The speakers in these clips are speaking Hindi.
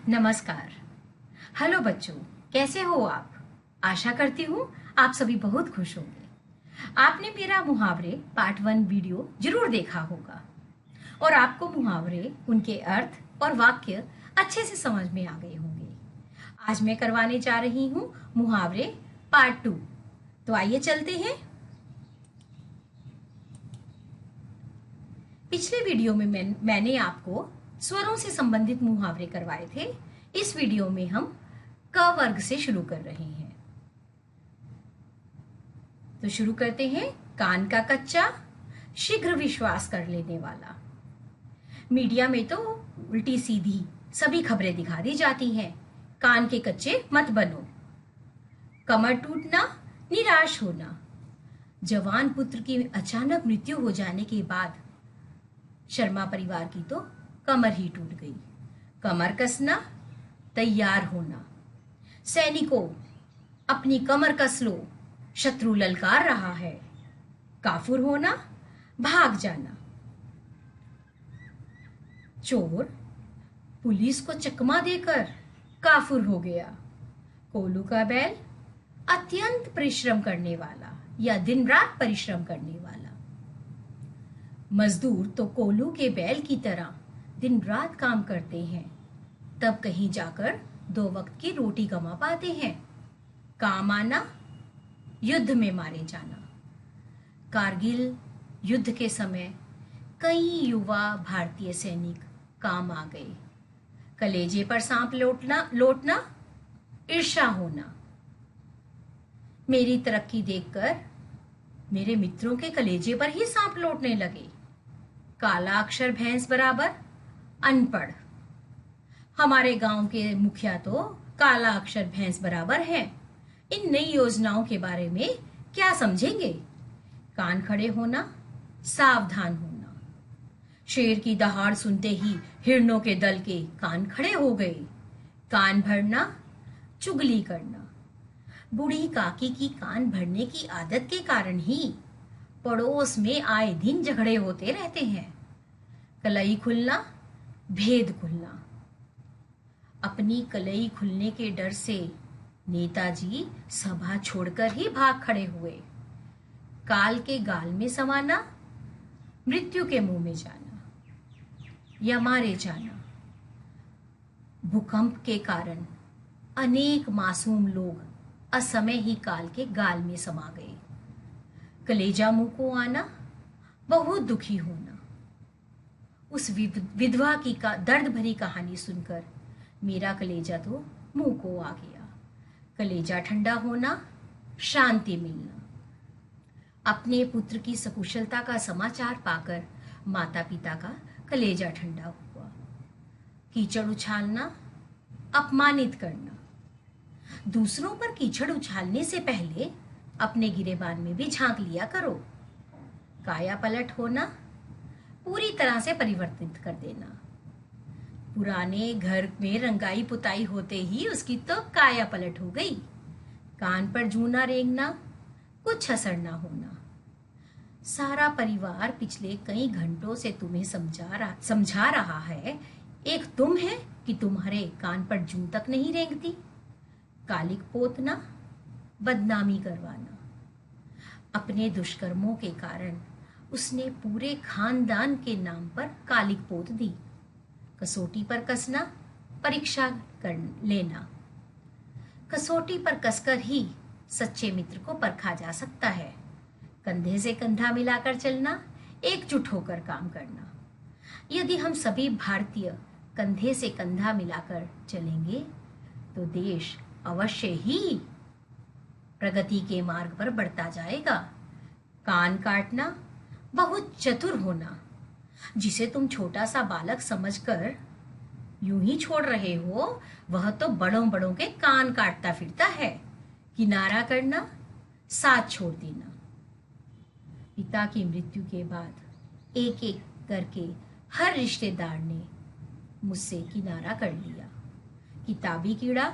नमस्कार। हेलो बच्चों, कैसे हो आप? आशा करती हूँ आप सभी बहुत खुश होंगे। आपने मेरा मुहावरे पार्ट 1 वीडियो जरूर देखा होगा और आपको मुहावरे, उनके अर्थ और वाक्य अच्छे से समझ में आ गए होंगे। आज मैं करवाने जा रही हूँ मुहावरे पार्ट 2। तो आइए चलते हैं। पिछले वीडियो में मैंने आपको स्वरों से संबंधित मुहावरे करवाए थे। इस वीडियो में हम क वर्ग से शुरू कर रहे हैं। तो शुरू करते हैं। कान का कच्चा, शीघ्र विश्वास कर लेने वाला। मीडिया में तो उल्टी सीधी सभी खबरें दिखा दी जाती हैं। कान के कच्चे मत बनो। कमर टूटना, निराश होना। जवान पुत्र की अचानक मृत्यु हो जाने के बाद शर्मा परिवार की तो कमर ही टूट गई। कमर कसना, तैयार होना। सैनिकों, अपनी कमर कस लो, शत्रु ललकार रहा है। काफुर होना, भाग जाना। चोर पुलिस को चकमा देकर काफुर हो गया। कोल्हू का बैल, अत्यंत परिश्रम करने वाला या दिन रात परिश्रम करने वाला। मजदूर तो कोल्हू के बैल की तरह दिन रात काम करते हैं, तब कहीं जाकर 2 वक्त की रोटी कमा पाते हैं। काम आना, युद्ध में मारे जाना। कारगिल युद्ध के समय कई युवा भारतीय सैनिक काम आ गए। कलेजे पर सांप लौटना, ईर्ष्या होना। मेरी तरक्की देखकर मेरे मित्रों के कलेजे पर ही सांप लौटने लगे। काला अक्षर भैंस बराबर अनपढ़। हमारे गांव के मुखिया तो काला अक्षर भैंस बराबर है। इन नई योजनाओं के बारे में क्या समझेंगे? कान खड़े होना, सावधान होना। शेर की दहाड़ सुनते ही हिरणों के दल के कान खड़े हो गए। कान भरना, चुगली करना। बूढ़ी काकी की कान भरने की आदत के कारण ही पड़ोस में आए दिन झगड़े होते रहते हैं। कलई खुलना, भेद खुलना। अपनी कलई खुलने के डर से नेताजी सभा छोड़कर ही भाग खड़े हुए। काल के गाल में समाना, मृत्यु के मुंह में जाना या मारे जाना। भूकंप के कारण अनेक मासूम लोग असमय ही काल के गाल में समा गए। कलेजा मुंह को आना, बहुत दुखी होना। उस विधवा की दर्द भरी कहानी सुनकर मेरा कलेजा तो मुंह को आ गया। कलेजा ठंडा होना, शांति मिलना। अपने पुत्र की सकुशलता का समाचार पाकर माता पिता का कलेजा ठंडा हुआ। कीचड़ उछालना, अपमानित करना। दूसरों पर कीचड़ उछालने से पहले अपने गिरेबान में भी झांक लिया करो। काया पलट होना, पूरी तरह से परिवर्तित कर देना। पुराने घर में रंगाई पुताई होते ही उसकी तो काया पलट हो गई। कान पर जूना रेंगना, कुछ असर ना होना। सारा परिवार पिछले कई घंटों से तुम्हें समझा रहा है, एक तुम है कि तुम्हारे कान पर जूं तक नहीं रेंगती। कालिक पोतना, बदनामी करवाना। अपने दुष्कर्मों के कारण उसने पूरे खानदान के नाम पर कालिक पोत दी। कसौटी पर कसना, परीक्षा कर लेना। कसौटी पर कसकर ही सच्चे मित्र को परखा जा सकता है। कंधे से कंधा मिलाकर चलना, एकजुट होकर काम करना। यदि हम सभी भारतीय कंधे से कंधा मिलाकर चलेंगे तो देश अवश्य ही प्रगति के मार्ग पर बढ़ता जाएगा। कान काटना, बहुत चतुर होना। जिसे तुम छोटा सा बालक समझकर यूं ही छोड़ रहे हो, वह तो बड़ों बड़ों के कान काटता फिरता है। किनारा करना, साथ छोड़ देना। पिता की मृत्यु के बाद एक एक करके हर रिश्तेदार ने मुझसे किनारा कर लिया। किताबी कीड़ा,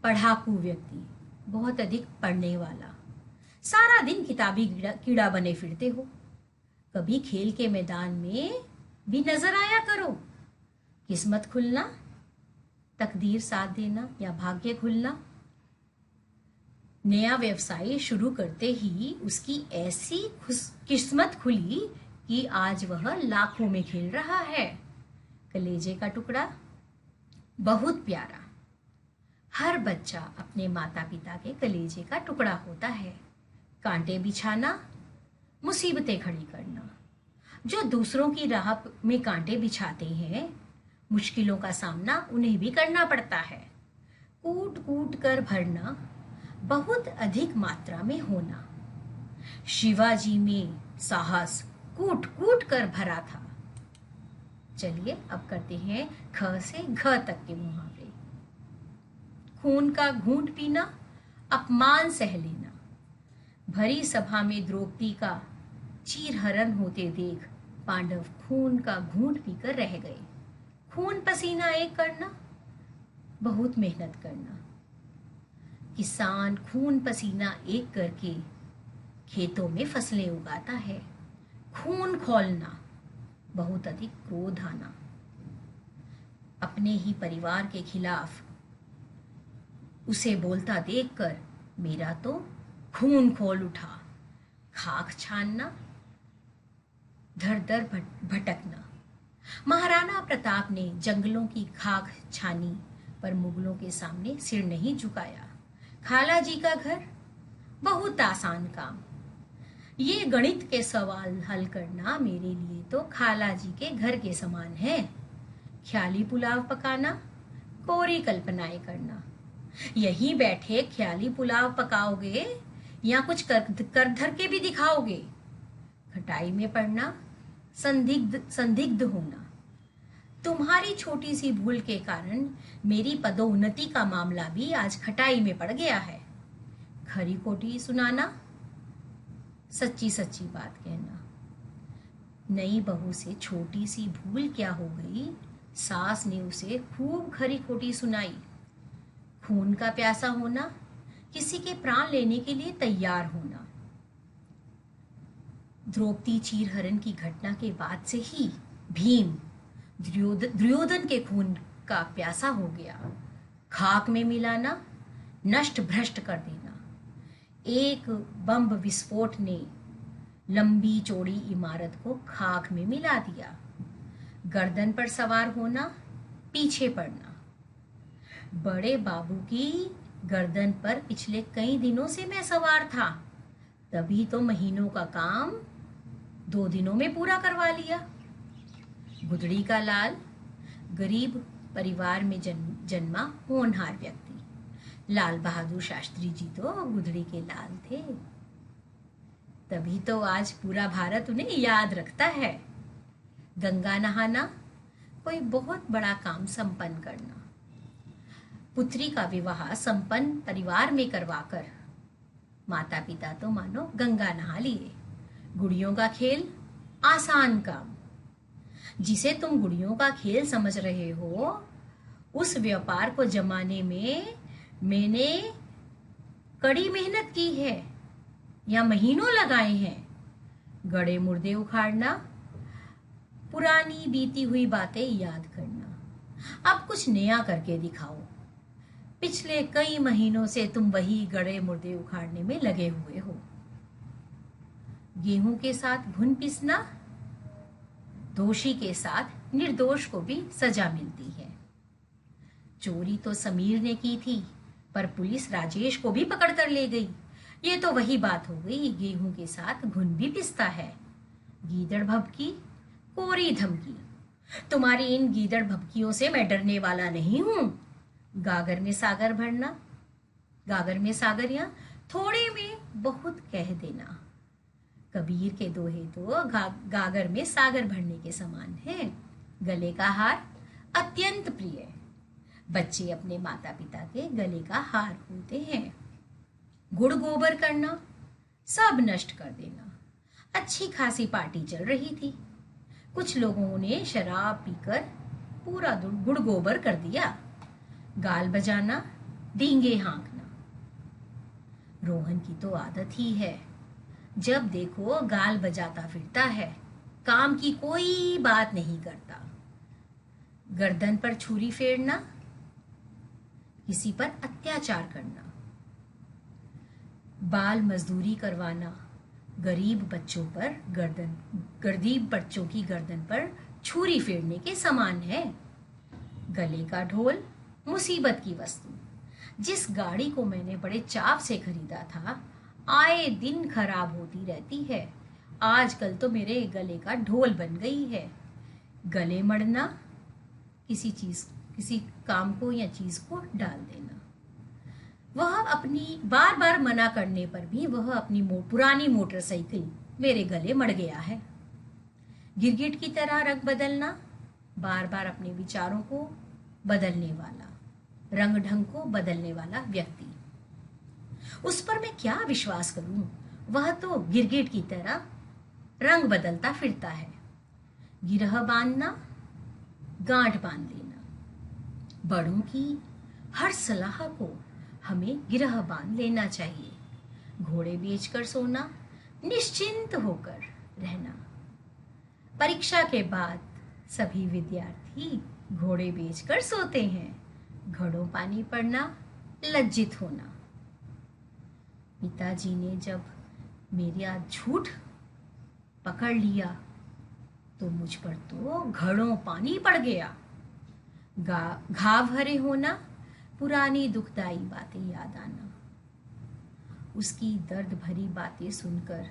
पढ़ाकू व्यक्ति, बहुत अधिक पढ़ने वाला। सारा दिन किताबी कीड़ा बने फिरते हो। कभी खेल के मैदान में भी नजर आया करो। किस्मत खुलना, तकदीर साथ देना या भाग्य खुलना। नया व्यवसाय शुरू करते ही उसकी ऐसी किस्मत खुली कि आज वह लाखों में खेल रहा है। कलेजे का टुकड़ा। बहुत प्यारा। हर बच्चा अपने माता पिता के कलेजे का टुकड़ा होता है। कांटे बिछाना, मुसीबतें खड़ी करना। जो दूसरों की राह में कांटे बिछाते हैं, मुश्किलों का सामना उन्हें भी करना पड़ता है। कूट कूट कर भरना, बहुत अधिक मात्रा में होना। शिवाजी में साहस कूट कूट कर भरा था। चलिए अब करते हैं ख से घ तक के मुहावरे। खून का घूंट पीना, अपमान सह लेना। भरी सभा में द्रौपदी का चीरहरण होते देख पांडव खून का घूंट पीकर रह गए। खून पसीना एक करना, बहुत मेहनत करना। किसान खून पसीना एक करके खेतों में फसलें उगाता है। खून खौलना, बहुत अधिक क्रोध आना। अपने ही परिवार के खिलाफ उसे बोलता देखकर मेरा तो खून खोल उठा। खाक छानना, धर धर भटकना। महाराणा प्रताप ने जंगलों की खाक छानी पर मुगलों के सामने सिर नहीं झुकाया। खाला जी का घर, बहुत आसान काम। ये गणित के सवाल हल करना मेरे लिए तो खाला जी के घर के समान है। ख्याली पुलाव पकाना, कोरी कल्पनाएं करना। यहीं बैठे ख्याली पुलाव पकाओगे या कुछ कर धर के भी दिखाओगे। खटाई में पड़ना, संदिग्ध होना। तुम्हारी छोटी सी भूल के कारण मेरी पदोन्नति का मामला भी आज खटाई में पड़ गया है। खरी खोटी सुनाना, सच्ची सच्ची बात कहना। नई बहू से छोटी सी भूल क्या हो गई, सास ने उसे खूब खरी खोटी सुनाई। खून का प्यासा होना, किसी के प्राण लेने के लिए तैयार होना। द्रौपदी चीरहरण की घटना के बाद से ही भीम दुर्योधन के खून का प्यासा हो गया। खाक में मिलाना, नष्ट भ्रष्ट कर देना। एक बम विस्फोट ने लंबी चौड़ी इमारत को खाक में मिला दिया। गर्दन पर सवार होना, पीछे पड़ना। बड़े बाबू की गर्दन पर पिछले कई दिनों से मैं सवार था, तभी तो महीनों का काम 2 दिनों में पूरा करवा लिया। गुदड़ी का लाल, गरीब परिवार में जन्मा होनहार व्यक्ति। लाल बहादुर शास्त्री जी तो गुदड़ी के लाल थे, तभी तो आज पूरा भारत उन्हें याद रखता है। गंगा नहाना, कोई बहुत बड़ा काम संपन्न करना। पुत्री का विवाह संपन्न परिवार में करवाकर माता पिता तो मानो गंगा नहा लिए। गुड़ियों का खेल, आसान काम। जिसे तुम गुड़ियों का खेल समझ रहे हो, उस व्यापार को जमाने में मैंने कड़ी मेहनत की है या महीनों लगाए हैं। गड़े मुर्दे उखाड़ना, पुरानी बीती हुई बातें याद करना। अब कुछ नया करके दिखाओ। पिछले कई महीनों से तुम वही गड़े मुर्दे उखाड़ने में लगे हुए हो। गेहूं के साथ घुन पिसना, दोषी के साथ निर्दोष को भी सजा मिलती है। चोरी तो समीर ने की थी, पर पुलिस राजेश को भी पकड़ कर ले गई। ये तो वही बात हो गई, गेहूं के साथ घुन भी पिसता है। गीदड़ भभकी, कोरी धमकी। तुम्हारी इन गीदड़ भभकियों से मैं डरने वाला नहीं हूं। गागर में सागर भरना, गागर में सागर या थोड़े में बहुत कह देना। कबीर के दोहे तो गागर में सागर भरने के समान है। गले का हार अत्यंत प्रिय। बच्चे अपने माता पिता के गले का हार होते हैं। गुड़ गोबर करना, सब नष्ट कर देना। अच्छी खासी पार्टी चल रही थी, कुछ लोगों ने शराब पीकर पूरा गुड़ गोबर कर दिया। गाल बजाना, डींगे हाँकना। रोहन की तो आदत ही है, जब देखो गाल बजाता फिरता है, काम की कोई बात नहीं करता। गर्दन पर छुरी फेरना, किसी पर अत्याचार करना, बाल मजदूरी करवाना, गरीब बच्चों की गर्दन पर छुरी फेरने के समान है। गले का ढोल मुसीबत की वस्तु, जिस गाड़ी को मैंने बड़े चाव से खरीदा था, आए दिन खराब होती रहती है। आजकल तो मेरे गले का ढोल बन गई है। गले मड़ना, किसी काम को या चीज को डाल देना। वह अपनी बार बार मना करने पर भी वह अपनी पुरानी मोटरसाइकिल मेरे गले मड़ गया है। गिरगिट की तरह रंग बदलना, बार बार अपने विचारों को बदलने वाला, रंग ढंग को बदलने वाला व्यक्ति। उस पर मैं क्या विश्वास करूं? वह तो गिरगिट की तरह रंग बदलता फिरता है। गिरह बांधना, गांठ बांध लेना। बड़ों की हर सलाह को हमें गिरह बांध लेना चाहिए। घोड़े बेचकर सोना, निश्चिंत होकर रहना। परीक्षा के बाद सभी विद्यार्थी घोड़े बेचकर सोते हैं। घड़ों पानी पड़ना, लज्जित होना। पिताजी ने जब मेरा झूठ पकड़ लिया तो मुझ पर तो घड़ों पानी पड़ गया। घाव भरे होना, पुरानी दुखदाई बातें याद आना। उसकी दर्द भरी बातें सुनकर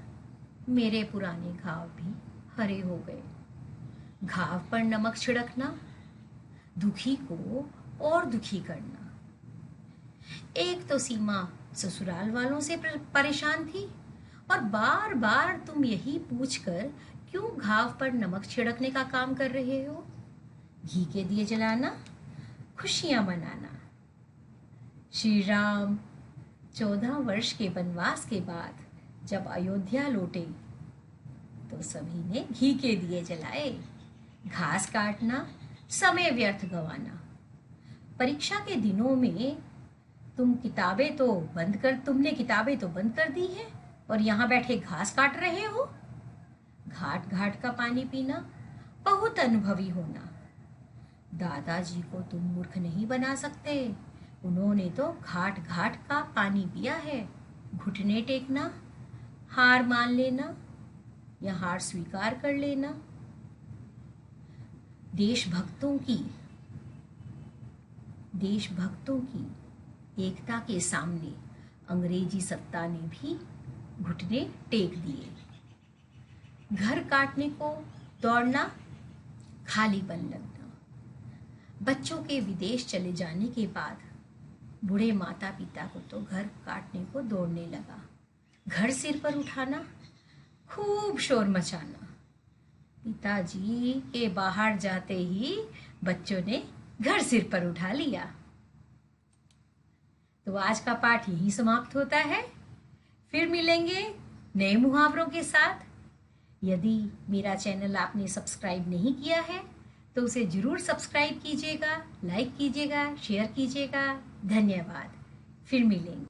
मेरे पुराने घाव भी हरे हो गए। घाव पर नमक छिड़कना, दुखी को और दुखी करना। एक तो सीमा ससुराल वालों से परेशान थी और बार बार तुम यही पूछकर क्यों घाव पर नमक छिड़कने का काम कर रहे हो। घी के दिए जलाना, खुशियां मनाना। श्री राम 14 वर्ष के वनवास के बाद जब अयोध्या लौटे तो सभी ने घी के दिए जलाए। घास काटना, समय व्यर्थ गंवाना। परीक्षा के दिनों में तुमने किताबें तो बंद कर दी है और यहाँ बैठे घास काट रहे हो। घाट घाट का पानी पीना, बहुत अनुभवी होना। दादाजी को तुम मूर्ख नहीं बना सकते, उन्होंने तो घाट घाट का पानी पिया है। घुटने टेकना, हार मान लेना या हार स्वीकार कर लेना। देशभक्तों की एकता के सामने अंग्रेजी सत्ता ने भी घुटने टेक दिए। घर काटने को दौड़ना, खालीपन लगना। बच्चों के विदेश चले जाने के बाद बूढ़े माता पिता को तो घर काटने को दौड़ने लगा। घर सिर पर उठाना, खूब शोर मचाना। पिताजी के बाहर जाते ही बच्चों ने घर सिर पर उठा लिया। तो आज का पाठ यही समाप्त होता है। फिर मिलेंगे नए मुहावरों के साथ। यदि मेरा चैनल आपने सब्सक्राइब नहीं किया है तो उसे जरूर सब्सक्राइब कीजिएगा, लाइक कीजिएगा, शेयर कीजिएगा। धन्यवाद। फिर मिलेंगे।